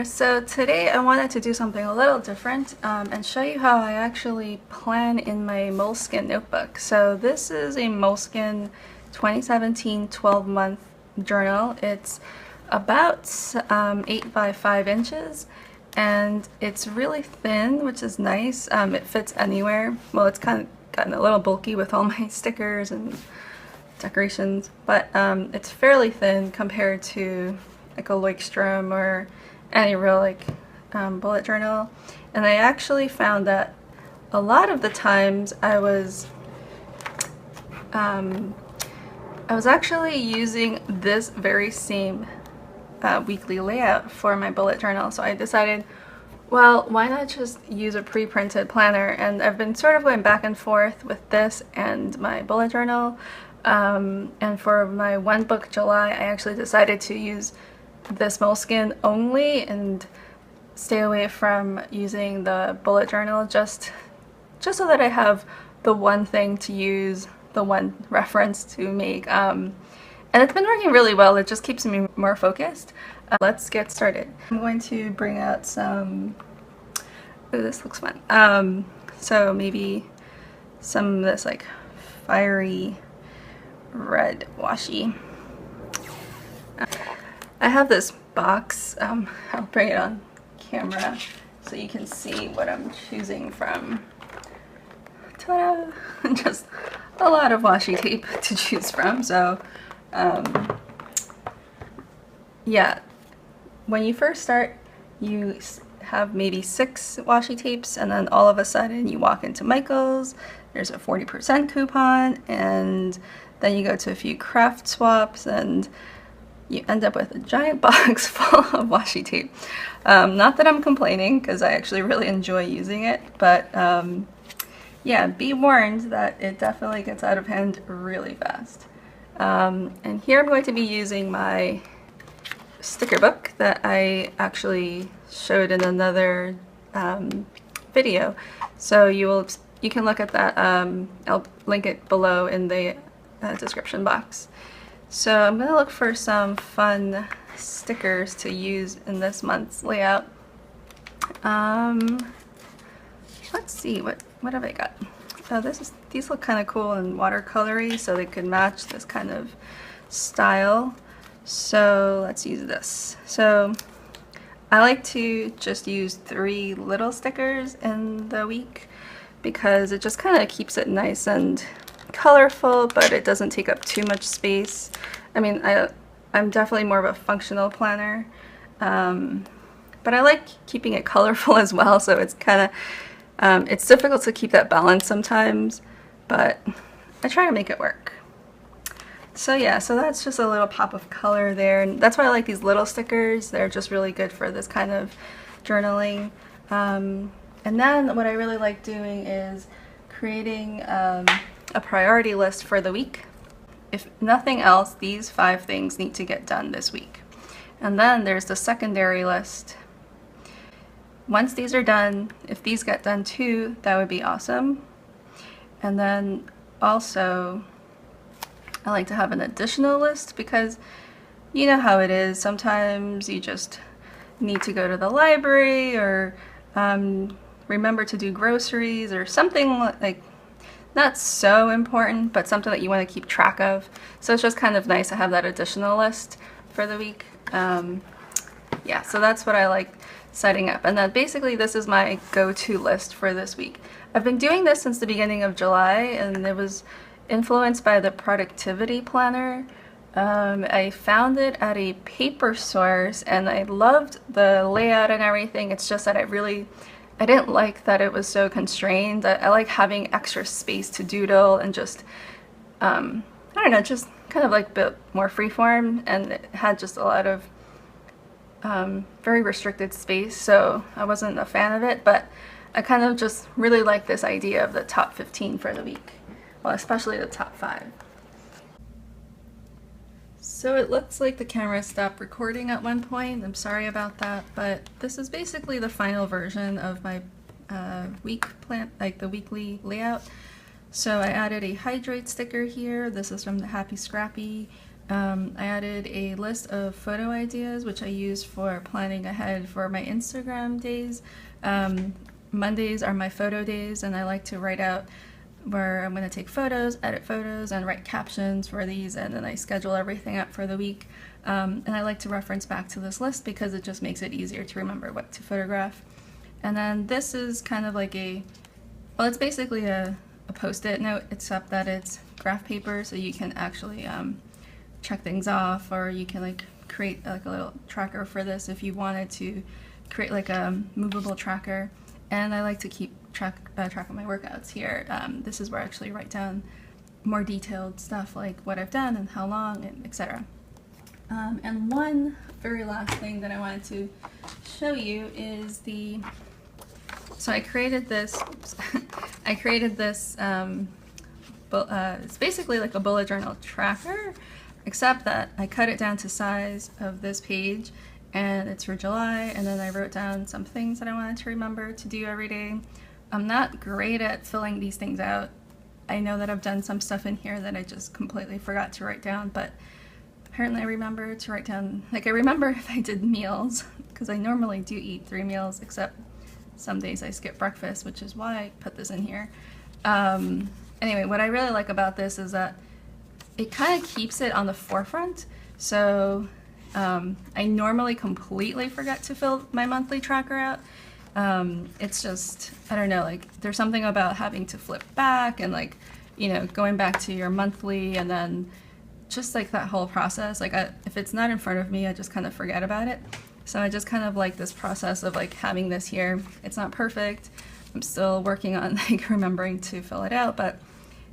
there. So today I wanted to do something a little different and show you how I actually plan in my Moleskine notebook. So this is a Moleskine 2017 12-month journal. It's about 8 by 5 inches and it's really thin, which is nice. It fits anywhere. Well, it's kind of gotten a little bulky with all my stickers and decorations, but it's fairly thin compared to like a Loikstrom or any real bullet journal. And I actually found that a lot of the times I was actually using this very same weekly layout for my bullet journal. So I decided, well, why not just use a pre-printed planner? And I've been sort of going back and forth with this and my bullet journal. And for my one book July, I actually decided to use this Moleskine only and stay away from using the bullet journal just so that I have the one thing to use, the one reference to make. And it's been working really well. It just keeps me more focused. Let's get started. I'm going to bring out some, oh, this looks fun. So maybe some of this like fiery red washi. I have this box. I'll bring it on camera so you can see what I'm choosing from. Ta-da! Just a lot of washi tape to choose from. So yeah, when you first start, you have maybe 6 washi tapes, and then all of a sudden you walk into Michael's, there's a 40% coupon, and then you go to a few craft swaps and you end up with a giant box full of washi tape. Not that I'm complaining, because I actually really enjoy using it, but yeah, be warned that it definitely gets out of hand really fast. And here I'm going to be using my sticker book that I actually showed in another video. So you can look at that. I'll link it below in the description box. So I'm going to look for some fun stickers to use in this month's layout. Let's see, what have I got? Oh, these look kind of cool and watercolory, so they could match this kind of style. So let's use this. So I like to just use 3 little stickers in the week because it just kind of keeps it nice and colorful, but it doesn't take up too much space. I mean, I'm definitely more of a functional planner, but I like keeping it colorful as well, so it's kind of it's difficult to keep that balance sometimes, but I try to make it work. So yeah, so that's just a little pop of color there, and that's why I like these little stickers. They're just really good for this kind of journaling. And then what I really like doing is creating a priority list for the week. If nothing else, these 5 things need to get done this week. And then there's the secondary list. Once these are done, if these get done too, that would be awesome. And then also, I like to have an additional list because you know how it is. Sometimes you just need to go to the library or remember to do groceries or something like not so important, but something that you want to keep track of. So it's just kind of nice to have that additional list for the week. Yeah, so that's what I like setting up. And then basically this is my go-to list for this week. I've been doing this since the beginning of July, and it was influenced by the productivity planner. I found it at a paper source and I loved the layout and everything. It's just that I didn't like that it was so constrained. I like having extra space to doodle and just, I don't know, just kind of like a bit more freeform, and it had just a lot of very restricted space, so I wasn't a fan of it, but I kind of just really like this idea of the top 15 for the week. Well, especially the top 5. So it looks like the camera stopped recording at one point. I'm sorry about that, but this is basically the final version of my week plan, like the weekly layout. So I added a hydrate sticker here. This is from the Happy Scrappy. I added a list of photo ideas, which I use for planning ahead for my Instagram days. Mondays are my photo days, and I like to write out where I'm going to take photos, edit photos, and write captions for these, and then I schedule everything up for the week. And I like to reference back to this list because it just makes it easier to remember what to photograph. And then this is kind of like well, it's basically a post-it note, except that it's graph paper, so you can actually check things off, or you can like create like a little tracker for this if you wanted to create like a movable tracker. And I like to keep track of my workouts here. This is where I actually write down more detailed stuff like what I've done and how long, and etc. And one very last thing that I wanted to show you is so I created this. I created this. It's basically like a bullet journal tracker, except that I cut it down to size of this page, and it's for July, and then I wrote down some things that I wanted to remember to do every day. I'm not great at filling these things out. I know that I've done some stuff in here that I just completely forgot to write down, but apparently I remember to write down, like I remember if I did meals, because I normally do eat 3 meals, except some days I skip breakfast, which is why I put this in here. Anyway, what I really like about this is that it kind of keeps it on the forefront. So I normally completely forget to fill my monthly tracker out. It's just, I don't know, like there's something about having to flip back and like, you know, going back to your monthly, and then just like that whole process. Like if it's not in front of me, I just kind of forget about it. So I just kind of like this process of like having this here. It's not perfect. I'm still working on like remembering to fill it out, but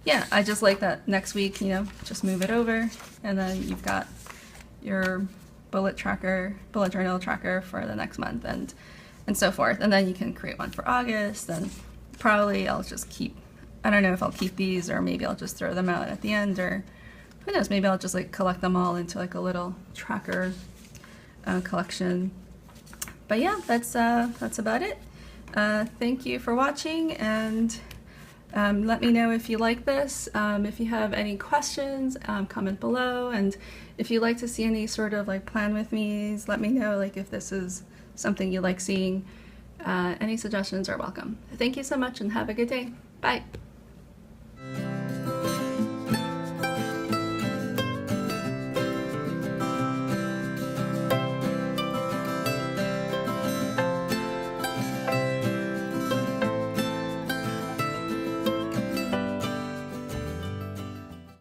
yeah, I just like that next week, you know, just move it over, and then you've got your bullet journal tracker for the next month, and so forth. And then you can create one for August, and probably I'll just keep, I don't know if I'll keep these, or maybe I'll just throw them out at the end, or who knows, maybe I'll just like collect them all into like a little tracker collection. But yeah, that's about it. Thank you for watching, and let me know if you like this. If you have any questions, comment below, and if you'd like to see any sort of like plan with me's, let me know, like if this is something you like seeing. Any suggestions are welcome. Thank you so much, and have a good day. Bye.